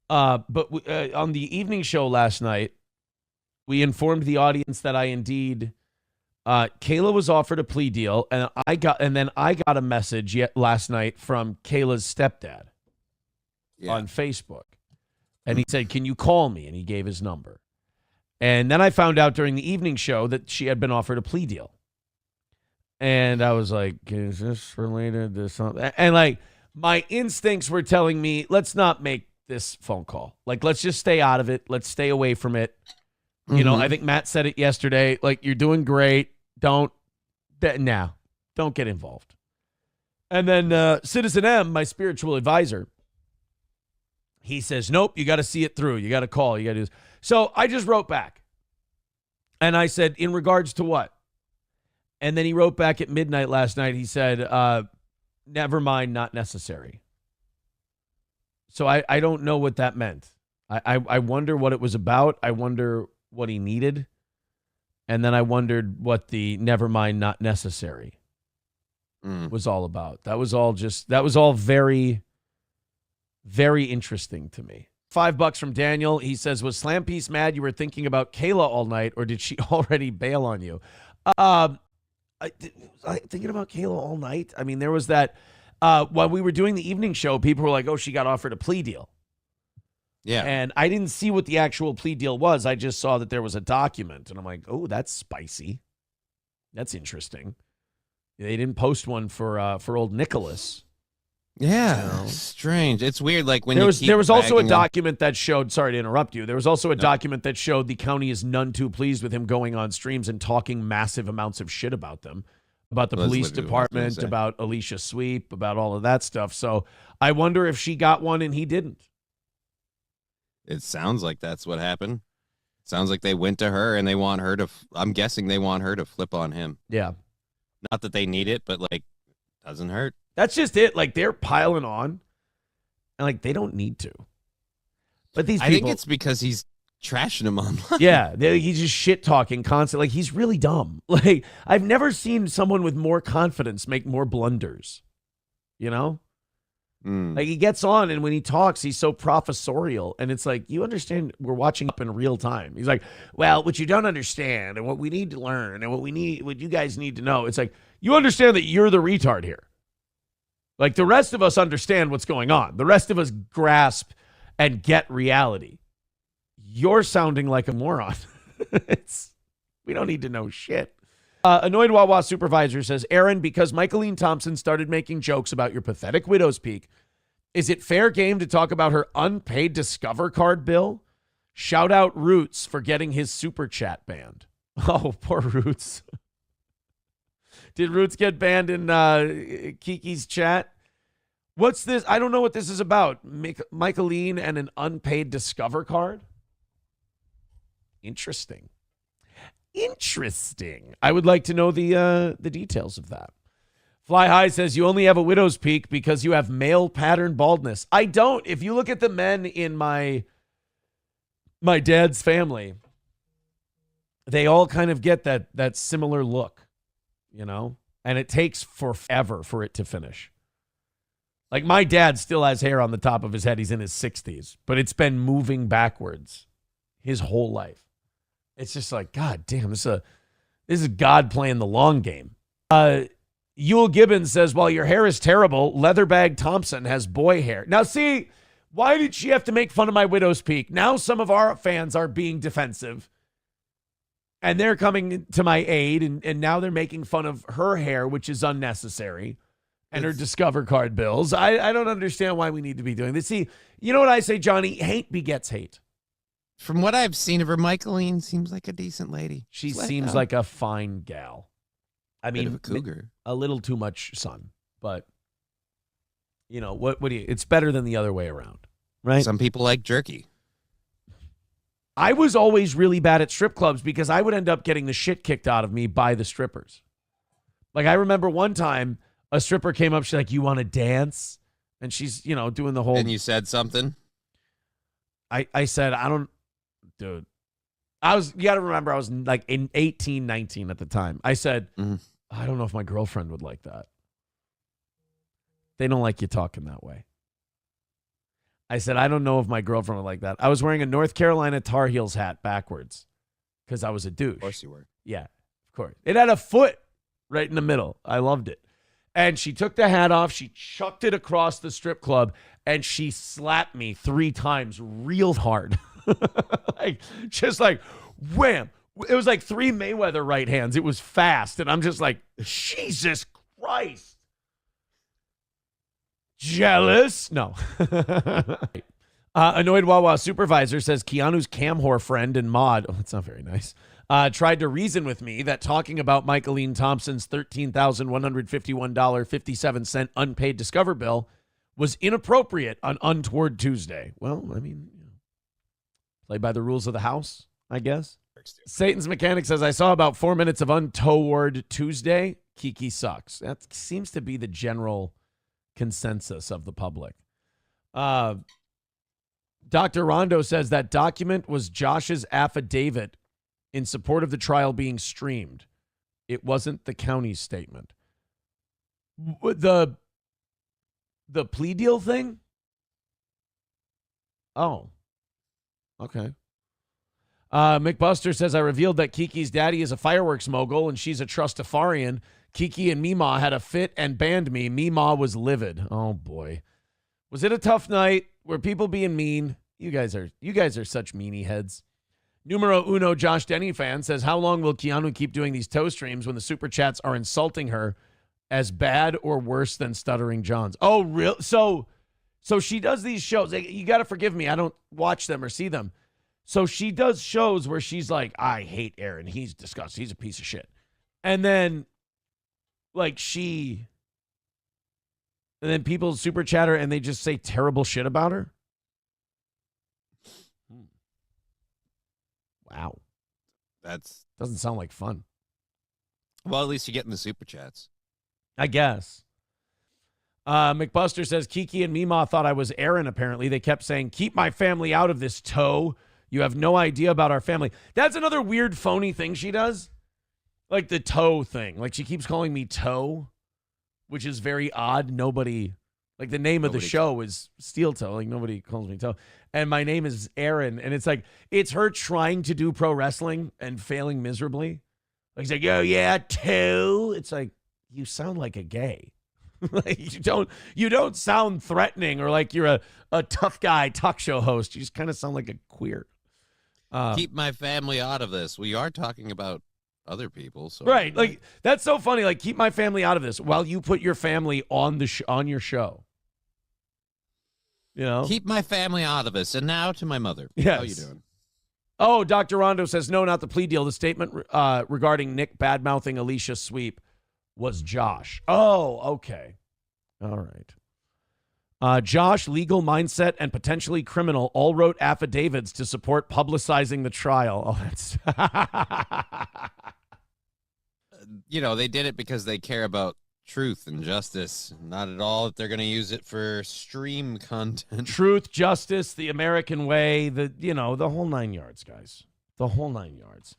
But on the evening show last night, we informed the audience that Kayla was offered a plea deal, and then I got a message last night from Kayla's stepdad on Facebook. And he said, "Can you call me?" And he gave his number. And then I found out during the evening show that she had been offered a plea deal. And I was like, is this related to something? And like my instincts were telling me, let's not make this phone call. Like, let's just stay out of it. Let's stay away from it. You know, I think Matt said it yesterday. Like, you're doing great. Don't get involved. And then Citizen M, my spiritual advisor, he says, nope, you got to see it through. You got to call. You got to do this. So I just wrote back. And I said, in regards to what? And then he wrote back at midnight last night. He said, never mind, not necessary. So I don't know what that meant. I wonder what it was about. I wonder what he needed. And then I wondered what the never mind, not necessary was all about. That was all very, very interesting to me. $5 from Daniel. He says, was Slam Piece mad you were thinking about Kayla all night, or did she already bail on you? Was I thinking about Kayla all night? I mean, there was that, while we were doing the evening show, people were like, oh, she got offered a plea deal. Yeah. And I didn't see what the actual plea deal was. I just saw that there was a document. And I'm like, oh, that's spicy. That's interesting. They didn't post one for old Nicholas. Yeah, strange. It's weird. Like when there was also a document that showed. Sorry to interrupt you. There was also a document that showed the county is none too pleased with him going on streams and talking massive amounts of shit about them, about the police department, about Alicia Sweep, about all of that stuff. So I wonder if she got one and he didn't. It sounds like that's what happened. It sounds like they went to her and they want her to. I'm guessing they want her to flip on him. Yeah. Not that they need it, but like, doesn't hurt. That's just it. Like, they're piling on, and like they don't need to. But these people, I think it's because he's trashing him online. Yeah, he's just shit talking constantly. Like, he's really dumb. Like, I've never seen someone with more confidence make more blunders. You know, like he gets on, and when he talks, he's so professorial, and it's like, you understand? We're watching up in real time. He's like, well, what you don't understand, and what we need to learn, and what you guys need to know. It's like, you understand that you're the retard here. Like, the rest of us understand what's going on. The rest of us grasp and get reality. You're sounding like a moron. We don't need to know shit. Annoyed Wawa supervisor says, Aaron, because Michaeline Thompson started making jokes about your pathetic widow's peak, is it fair game to talk about her unpaid Discover card bill? Shout out Roots for getting his super chat banned. Oh, poor Roots. Did Roots get banned in Kiki's chat? What's this? I don't know what this is about. Michaeline and an unpaid Discover card? Interesting. I would like to know the details of that. Fly High says, you only have a widow's peak because you have male pattern baldness. I don't. If you look at the men in my dad's family, they all kind of get that similar look. You know, and it takes forever for it to finish. Like, my dad still has hair on the top of his head. He's in his 60s, but it's been moving backwards his whole life. It's just like, God damn, this is God playing the long game. Yule Gibbons says, while your hair is terrible, Leatherbag Thompson has boy hair. Now, see, why did she have to make fun of my widow's peak? Now some of our fans are being defensive. And they're coming to my aid, and now they're making fun of her hair, which is unnecessary, and her Discover card bills. I don't understand why we need to be doing this. See, you know what I say, Johnny? Hate begets hate. From what I've seen of her, Michaeline seems like a decent lady. She seems like a fine gal. I mean, a cougar. A little too much sun, but you know what do you? It's better than the other way around, right? Some people like jerky. I was always really bad at strip clubs because I would end up getting the shit kicked out of me by the strippers. Like, I remember one time a stripper came up. She's like, you want to dance? And she's, doing the whole. And you said something? I said, I don't, dude. You got to remember, I was like 18, 19 at the time. I said, I don't know if my girlfriend would like that. They don't like you talking that way. I said, I don't know if my girlfriend would like that. I was wearing a North Carolina Tar Heels hat backwards because I was a douche. Of course you were. Yeah, of course. It had a foot right in the middle. I loved it. And she took the hat off. She chucked it across the strip club, and she slapped me 3 times real hard. Just like, wham. It was like 3 Mayweather right hands. It was fast. And I'm just like, Jesus Christ. Jealous? No. Annoyed Wawa supervisor says Keanu's cam whore friend and mod, oh, that's not very nice, tried to reason with me that talking about Michaeline Thompson's $13,151.57 unpaid Discover bill was inappropriate on Untoward Tuesday. Well, I mean, play by the rules of the house, I guess. Satan's Mechanic says, I saw about 4 minutes of UnTOEward Tuesday. Kiki sucks. That seems to be the general consensus of the public. Dr. Rondo says that document was Josh's affidavit in support of the trial being streamed. It wasn't the county's statement. The plea deal thing? Oh. Okay. McBuster says, I revealed that Kiki's daddy is a fireworks mogul and she's a Trustafarian. Kiki and Meemaw had a fit and banned me. Meemaw was livid. Oh, boy. Was it a tough night? Were people being mean? You guys are such meanie heads. Numero uno Josh Denny fan says, how long will Keanu keep doing these toe streams when the super chats are insulting her as bad or worse than Stuttering Johns? Oh, real? So she does these shows. You got to forgive me. I don't watch them or see them. So she does shows where she's like, I hate Aaron. He's disgusting. He's a piece of shit. And then, and then people super chat her and they just say terrible shit about her. Wow. Doesn't sound like fun. Well, at least you're getting the super chats. I guess. McBuster says, Kiki and Meemaw thought I was Aaron, apparently. They kept saying, keep my family out of this, toe. You have no idea about our family. That's another weird, phony thing she does. Like the toe thing. Like she keeps calling me Toe, which is very odd. Nobody, like the name of the show is Steel Toe. Like nobody calls me Toe. And my name is Aaron. And it's like, it's her trying to do pro wrestling and failing miserably. Like she's like, oh yeah, Toe. It's like, you sound like a gay. Like you don't sound threatening or like you're a tough guy talk show host. You just kind of sound like a queer. Keep my family out of this. We are talking about other people, so right. Like that's so funny. Like keep my family out of this while you put your family on on your show. You know, keep my family out of this. And now to my mother. Yes. How you doing? Oh, Dr. Rondo says no, not the plea deal. The statement regarding Nick badmouthing Alicia Sweep was Josh. Oh, okay. All right. Josh, legal mindset, and potentially criminal all wrote affidavits to support publicizing the trial. Oh, that's they did it because they care about truth and justice. Not at all that they're going to use it for stream content. Truth, justice, the American way, the whole 9 yards, guys. The whole 9 yards.